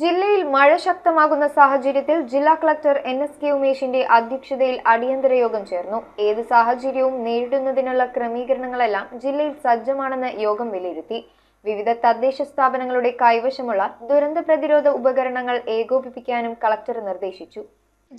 ജില്ലയിൽ മഴ ശക്തമാകുന്ന സാഹചര്യത്തിൽ ജില്ലാ കളക്ടർ NSK ഉമേഷിന്റെ അധ്യക്ഷതയിൽ അടിയന്തര യോഗം ചേർന്നു. ഏത് സാഹചര്യവും നേരിടുന്നതിനുള്ള ക്രമീകരണങ്ങളെല്ലാം ജില്ലയിൽ സജ്ജമാണെന്ന് യോഗം വിലയിരുത്തി. വിവിധ തദ്ദേശ സ്ഥാപനങ്ങളുടെ കൈവശമുള്ള ദുരന്ത പ്രതിരോധ ഉപകരണങ്ങൾ ഏകോപിപ്പിക്കാനും കളക്ടർ നിർദ്ദേശിച്ചു.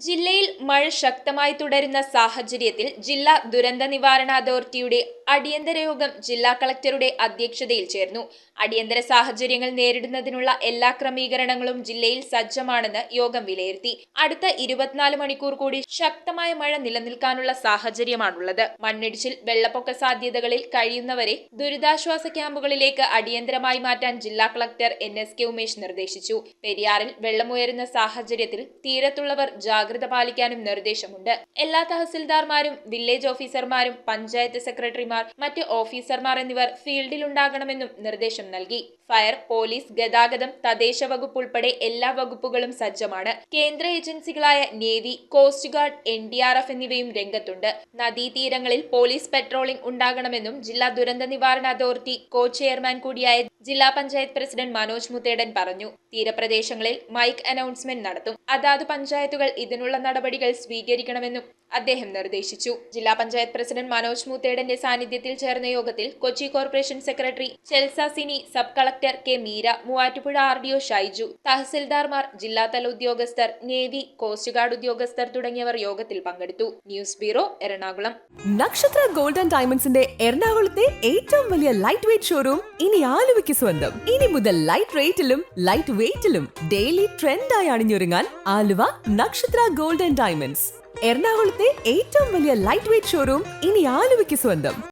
ജില്ലയിൽ മഴ ശക്തമായി തുടരുന്ന സാഹചര്യത്തിൽ ജില്ലാ ദുരന്ത നിവാരണ അതോറിറ്റിയുടെ അടിയന്തര യോഗം ജില്ലാ കളക്ടറുടെ അധ്യക്ഷതയിൽ ചേർന്നു. അടിയന്തര സാഹചര്യങ്ങൾ നേരിടുന്നതിനുള്ള എല്ലാ ക്രമീകരണങ്ങളും ജില്ലയിൽ സജ്ജമാണെന്ന് യോഗം വിലയിരുത്തി. അടുത്ത 24 മണിക്കൂർ കൂടി ശക്തമായ മഴ നിലനിൽക്കാനുള്ള സാഹചര്യമാണുള്ളത്. മണ്ണിടിച്ചിൽ, വെള്ളപ്പൊക്ക സാധ്യതകളിൽ കഴിയുന്നവരെ ദുരിതാശ്വാസ ക്യാമ്പുകളിലേക്ക് അടിയന്തരമായി മാറ്റാൻ ജില്ലാ കളക്ടർ NSK ഉമേഷ് നിർദ്ദേശിച്ചു. പെരിയാറിൽ വെള്ളമുയരുന്ന സാഹചര്യത്തിൽ തീരത്തുള്ളവർ ജാഗ്രത പാലിക്കാനും നിർദ്ദേശമുണ്ട്. എല്ലാ തഹസിൽദാർമാരും, വില്ലേജ് ഓഫീസർമാരും, പഞ്ചായത്ത് സെക്രട്ടറിമാർ, മറ്റ് ഓഫീസർമാർ എന്നിവർ ഫീൽഡിലുണ്ടാകണമെന്നും നിർദ്ദേശം നൽകി. ഫയർ, പോലീസ്, ഗതാഗതം, തദ്ദേശ വകുപ്പ് ഉൾപ്പെടെ എല്ലാ വകുപ്പുകളും സജ്ജമാണ്. കേന്ദ്ര ഏജൻസികളായ നേവി, കോസ്റ്റ് ഗാർഡ്, NDRF എന്നിവയും രംഗത്തുണ്ട്. നദീതീരങ്ങളിൽ പോലീസ് പെട്രോളിംഗ് ഉണ്ടാകണമെന്നും ജില്ലാ ദുരന്ത നിവാരണ അതോറിറ്റി കോ ചെയർമാൻ കൂടിയായ ജില്ലാ പഞ്ചായത്ത് പ്രസിഡന്റ് മനോജ് മുത്തേടൻ പറഞ്ഞു. തീരപ്രദേശങ്ങളിൽ മൈക്ക് അനൗൺസ്മെന്റ് നടത്തും. അതാത് പഞ്ചായത്തുകൾ ഇതിനുള്ള നടപടികൾ സ്വീകരിക്കണമെന്നും അദ്ദേഹം നിർദ്ദേശിച്ചു. ജില്ലാ പഞ്ചായത്ത് പ്രസിഡന്റ് മനോജ് മുത്തേടന്റെ സാന്നിധ്യത്തിൽ ചേർന്ന യോഗത്തിൽ Kochi corporation secretary Chelsa Sini, sub collector K Meera, Muvattupuzha RDO Shaiju, തഹസിൽദാർമാർ, ജില്ലാതല ഉദ്യോഗസ്ഥർ, നേവി, കോസ്റ്റ് ഗാർഡ് ഉദ്യോഗസ്ഥർ തുടങ്ങിയവർ യോഗത്തിൽ പങ്കെടുത്തു. News bureau, Ernakulam. Nakshatra gold and ഡയമണ്ട്സിന്റെ എറണാകുളത്തെ ഏറ്റവും വലിയ ലൈറ്റ് വെയ്റ്റ് ഷോറൂം ഇനി ആലുവയ്ക്ക് സ്വന്തം. ഇനി മുതൽ ലൈറ്റ് റേറ്റിലും ലൈറ്റ് വെയ്റ്റിലും ഡെയിലി ട്രെൻഡായി അണിഞ്ഞൊരുങ്ങാൻ ആലുവ നക്ഷത്ര ഗോൾഡ് ആൻഡ് ഡയമണ്ട്സ്. എറണാകുളത്തെ ഏറ്റവും വലിയ ലൈറ്റ് വെയ്റ്റ് ഷോറൂം ഇനി ആലുവയ്ക്ക് സ്വന്തം.